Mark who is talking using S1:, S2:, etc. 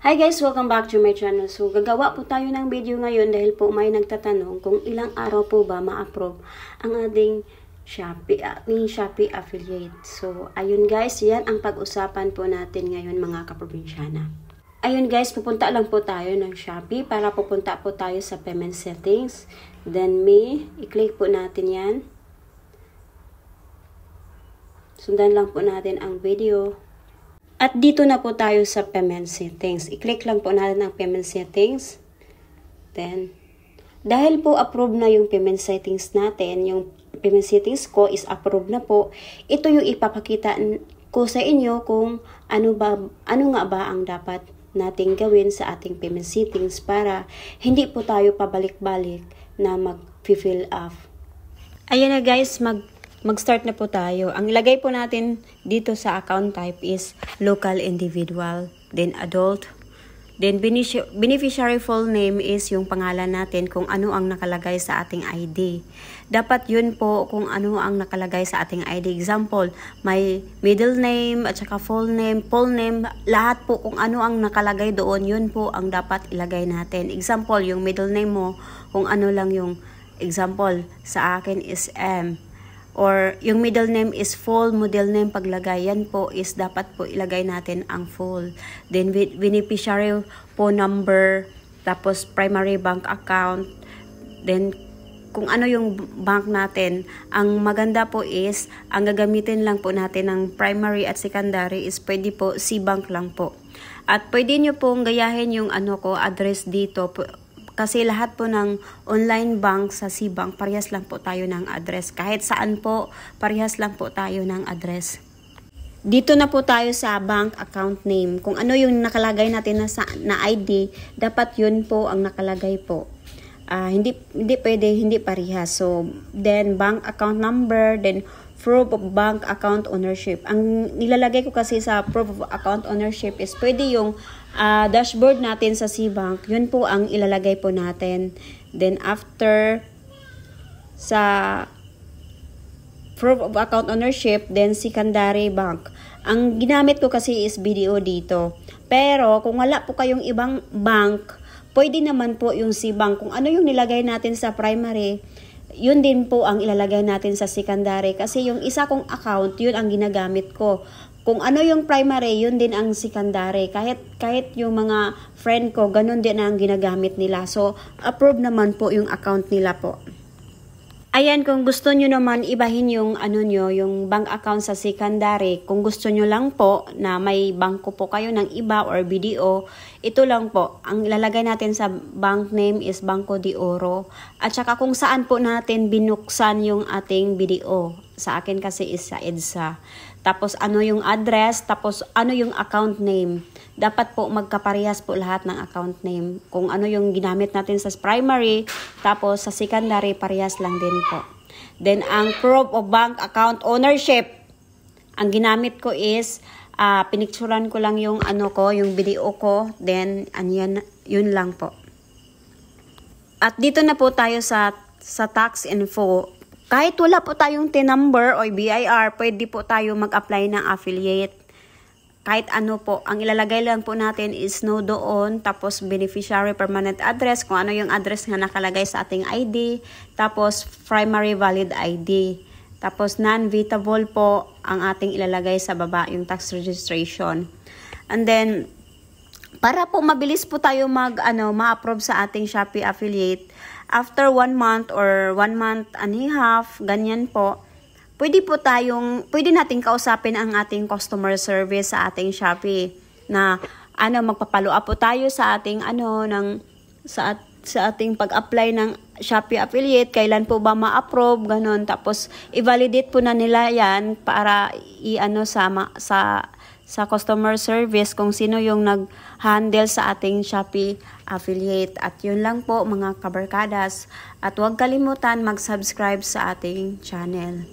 S1: Hi guys! Welcome back to my channel. So, gagawa po tayo ng video ngayon dahil po may nagtatanong kung ilang araw po ba ma-approve ang ating Shopee affiliate. So, ayun guys, yan ang pag-usapan po natin ngayon mga kaprobinsyana. Ayun guys, pupunta lang po tayo ng Shopee para pupunta po tayo sa payment settings. Then i-click po natin yan. Sundan lang po natin ang video. At dito na po tayo sa payment settings. I-click lang po natin ang payment settings. Then, dahil po approve na yung payment settings natin, yung payment settings ko is approve na po, ito yung ipapakita ko sa inyo kung ano nga ba ang dapat nating gawin sa ating payment settings para hindi po tayo pabalik-balik na mag-fill up. Ayan na guys, mag-start na po tayo. Ang ilagay po natin dito sa account type is local individual, then adult, then beneficiary full name is yung pangalan natin kung ano ang nakalagay sa ating ID. Dapat yun po kung ano ang nakalagay sa ating ID. Example, may middle name at saka full name, lahat po kung ano ang nakalagay doon, yun po ang dapat ilagay natin. Example, yung middle name mo, kung ano lang yung example, sa akin is M. Or yung middle name is full, middle name paglagay, yan po is dapat po ilagay natin ang full. Then beneficiary po number, tapos primary bank account, then kung ano yung bank natin. Ang maganda po is, ang gagamitin lang po natin ng primary at secondary is pwede po C-Bank lang po. At pwede nyo pong gayahin yung address dito po. Kasi lahat po ng online bank sa C-Bank, parehas lang po tayo ng address. Kahit saan po, parehas lang po tayo ng address. Dito na po tayo sa bank account name. Kung ano yung nakalagay natin na ID, dapat yun po ang nakalagay po. Hindi pwede, hindi parehas. So, then bank account number, then proof of bank account ownership. Ang nilalagay ko kasi sa proof of account ownership is pwede yung dashboard natin sa C-Bank. Yun po ang ilalagay po natin. Then after sa proof of account ownership, then secondary bank. Ang ginamit ko kasi is BDO dito. Pero kung wala po kayong ibang bank, pwede naman po yung C-Bank. Kung ano yung nilagay natin sa primary, yun din po ang ilalagay natin sa secondary. Kasi yung isa kong account, yun ang ginagamit ko. Kung ano yung primary, yun din ang secondary. Kahit yung mga friend ko, ganun din ang ginagamit nila. So, approve naman po yung account nila po. Ayan, kung gusto nyo naman ibahin yung yung bank account sa secondary, kung gusto nyo lang po na may bangko po kayo ng iba or BDO, ito lang po. Ang ilalagay natin sa bank name is Banco de Oro. At saka kung saan po natin binuksan yung ating BDO. Sa akin kasi is sa EDSA. Tapos ano yung address, tapos ano yung account name. Dapat po magkaparehas po lahat ng account name. Kung ano yung ginamit natin sa primary, tapos sa secondary, parehas lang din po. Then, ang proof of bank account ownership, ang ginamit ko is, pinicturan ko lang yung yung video ko, then, yun lang po. At dito na po tayo sa tax info. Kahit wala po tayong T-number o BIR, pwede po tayo mag-apply ng affiliate. Kahit ano po, ang ilalagay lang po natin is no doon, tapos beneficiary permanent address, kung ano yung address nga nakalagay sa ating ID, tapos primary valid ID. Tapos non-vitable po ang ating ilalagay sa baba, yung tax registration. And then, para po mabilis po tayo ma-approve sa ating Shopee affiliate, after 1 month or 1 month and a half, ganyan po, pwede nating kausapin ang ating customer service sa ating Shopee na magpapalo up po tayo sa ating sa ating pag-apply ng Shopee affiliate, kailan po ba ma-approve, ganun. Tapos i-validate po na nila 'yan para sa customer service kung sino yung nag-handle sa ating Shopee affiliate. At yun lang po mga kabarkadas. At huwag kalimutan mag-subscribe sa ating channel.